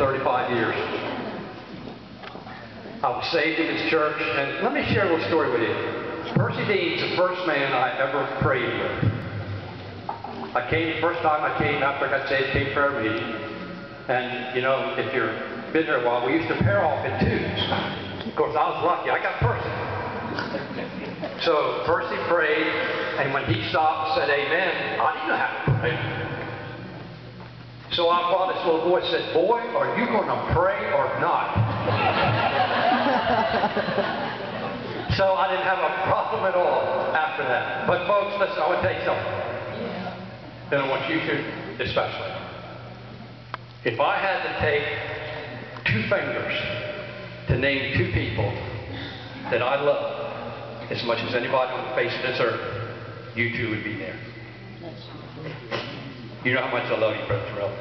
35 years. I was saved in his church, and let me share a little story with you. Percy Dean's the first man I ever prayed with. I came, the first time I came after I got saved, came prayer meeting. And, you know, if you've been here a while, we used to pair off in twos. Of course, I was lucky. I got Percy. So Percy prayed, and when he stopped and said amen, I didn't know how to pray. So I thought this little voice said, "Boy, are you going to pray or not?" So I didn't have a problem at all after that. But folks, listen, I want to tell you something. And I want you to especially. If I had to take 2 fingers to name 2 people that I love as much as anybody on the face of this earth, you 2 would be there. You know how much I love you, Brother Terrell.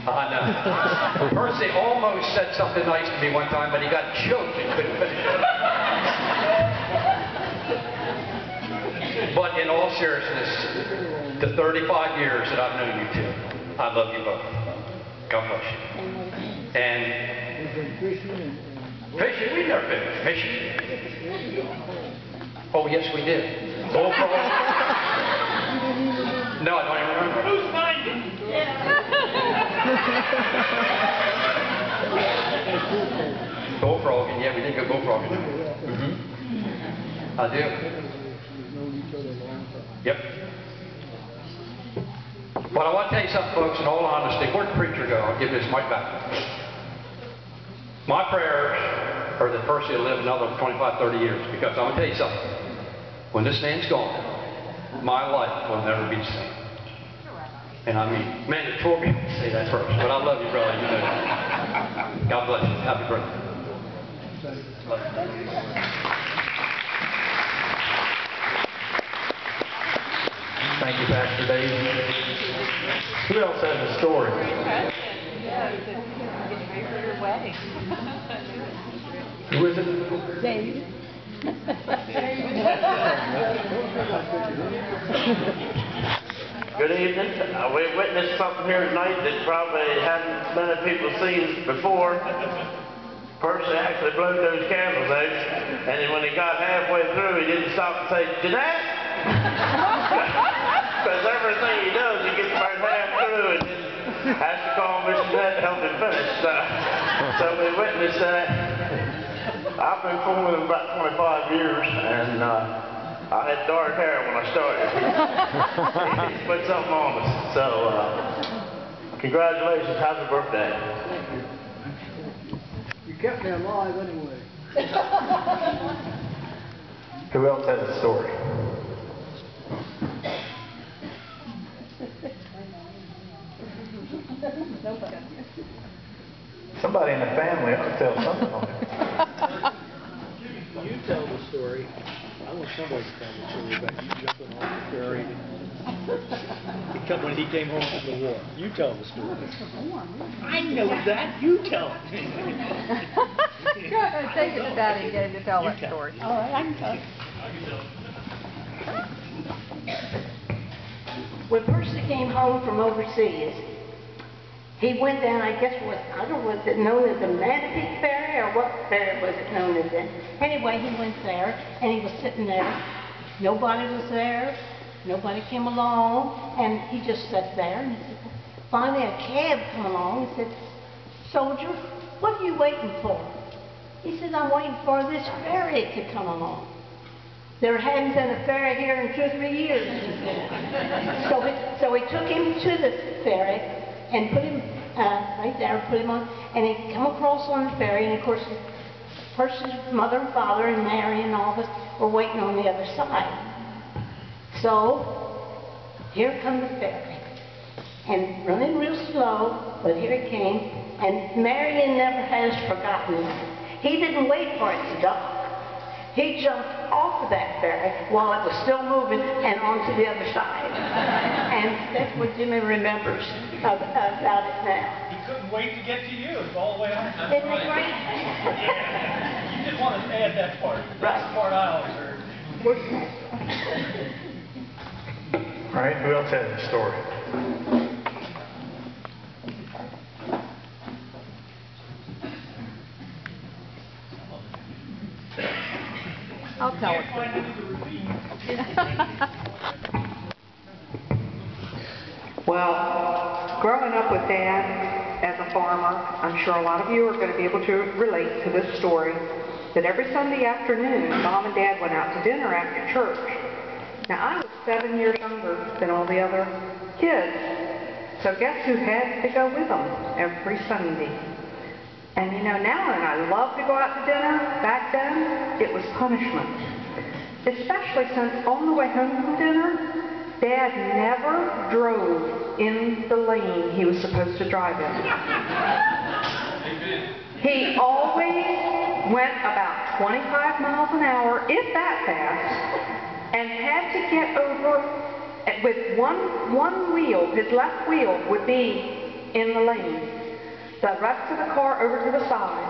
I know. Percy almost said something nice to me one time, but he got choked and couldn't finish it. But in all seriousness, the 35 years that I've known you 2, I love you both. God bless you. And fishing, we never been fishing. Oh, yes, we did. Bullfrog. No, I don't even remember. Who's minding? Bullfrogging, yeah, we did go bullfrogging. I do. Yep. But I want to tell you something, folks, in all honesty. Where'd the preacher go? I'll give this mic back. My prayers are that Percy will live another 25, 30 years, because I'm going to tell you something. When this man's gone, my life will never be the same. And I mean, man, it tore me to say that first, but I love you, brother. You know that. God bless you. Happy birthday. Thank you, Pastor Dave. Who else has a story? Who is it? David. Good evening. We witnessed something here tonight that probably hadn't many people seen before. Percy actually blew those candles out, and then when he got halfway through, he didn't stop and say, "Jeanette?" Because everything he does, he gets about half through and then has to call Miss Jeanette to help him finish. So we witnessed that. I've been fooling him about 25 years, and I had dark hair when I started. He put something on us. So, congratulations. Happy birthday. You kept me alive anyway. Who else has a story? Somebody in the family ought to tell something on it. You tell the story. I want somebody to tell the story about you jumping off the ferry when he came home from the war. You tell the story. I know that. You tell it. Take it to Daddy and get him to tell that story. All right, I can tell it. When Percy came home from overseas, he went down, I guess, I don't know, was it known as the Manatee Ferry, or what ferry was it known as then? Anyway, he went there, and he was sitting there. Nobody was there. Nobody came along, and he just sat there. And he said, finally, a cab came along. He said, "Soldier, what are you waiting for?" He said, "I'm waiting for this ferry to come along. There hadn't been a ferry here in 2 or 3 years." So he took him to the ferry and put him right there, put him on, and he come across on the ferry, and of course, Percy's mother and father and Mary and all of us were waiting on the other side. So here come the ferry, and running real slow, but here it came, and Marion never has forgotten that. He didn't wait for it to dock. He jumped off of that ferry while it was still moving and onto the other side. And that's what Jimmy remembers about it now. He couldn't wait to get to you. It's all the way on. Isn't it great? Yeah. You just want to add that part. That's the part I always heard. All right, who else has a story? I'll tell it. Find any of the ravine. Well, growing up with Dad as a farmer, I'm sure a lot of you are going to be able to relate to this story, that every Sunday afternoon, Mom and Dad went out to dinner after church. Now, I was 7 years younger than all the other kids, so guess who had to go with them every Sunday? And you know, now and I love to go out to dinner. Back then, it was punishment. Especially since on the way home from dinner, Dad never drove in the lane he was supposed to drive in. He always went about 25 miles an hour, if that fast, and had to get over with one wheel, his left wheel would be in the lane. The rest of the car over to the side.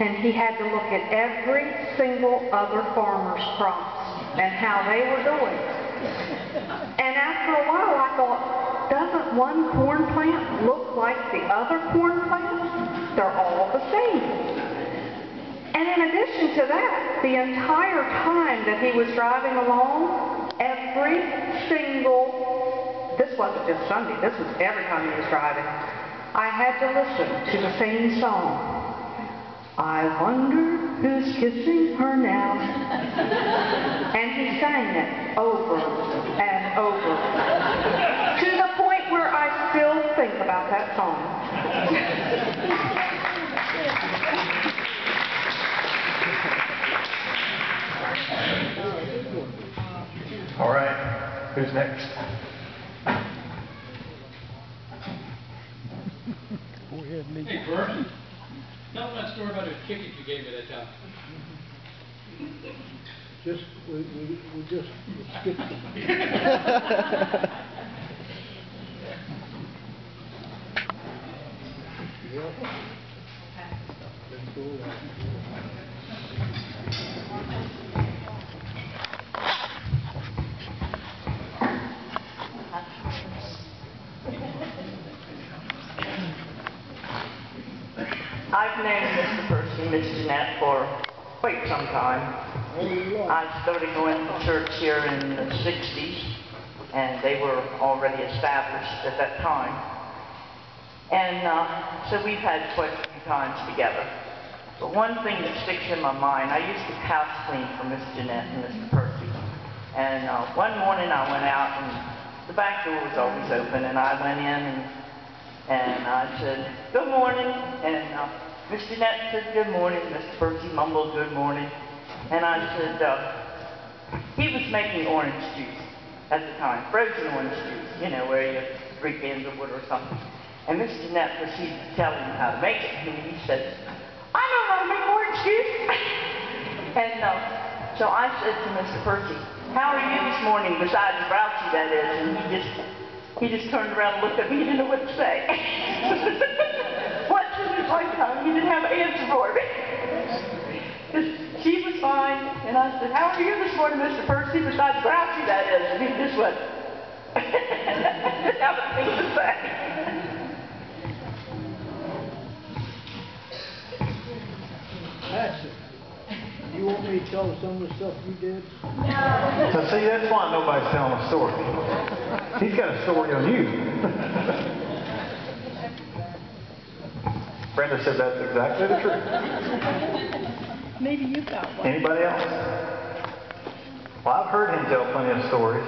And he had to look at every single other farmer's crops and how they were doing. And after a while I thought, doesn't one corn plant look like the other corn plants? They're all the same. And in addition to that, the entire time that he was driving along, every single, this wasn't just Sunday, this was every time he was driving, I had to listen to the same song. I wonder who's kissing her now. And he sang it over and over, to the point where I still think about that song. All right, who's next? Hey, Bert, tell them that story about the ticket you gave me that time. We just skipped it. Yep. Let's go there. I've known Mr. Percy and Miss Jeanette for quite some time. I started going to church here in the 60s, and they were already established at that time. And so we've had quite a few times together. But one thing that sticks in my mind, I used to house clean for Miss Jeanette and Mr. Percy. And one morning I went out, and the back door was always open, and I went in and I said, "Good morning," and Miss Jeanette said, "Good morning." Mr. Percy mumbled, "Good morning." And I said, he was making orange juice at the time, frozen orange juice, you know, where you have 3 cans of water or something. And Miss Jeanette proceeded to tell him how to make it, and he said, "I know how to make orange juice." And so I said to Mr. Percy, "How are you this morning, besides grouchy, that is?" And he just turned around and looked at me. He didn't know what to say. Once in his lifetime, he didn't have an answer for me. She was fine, and I said, "How are you this morning, Mr. Percy, besides grouchy, that is?" And he just went, didn't have a thing to say. Patsy, you want me to tell some of the stuff you did? Now see, that's why nobody's telling a story. He's got a story on you. Brenda said that's exactly the truth. Maybe you got one. Anybody else? Well, I've heard him tell plenty of stories.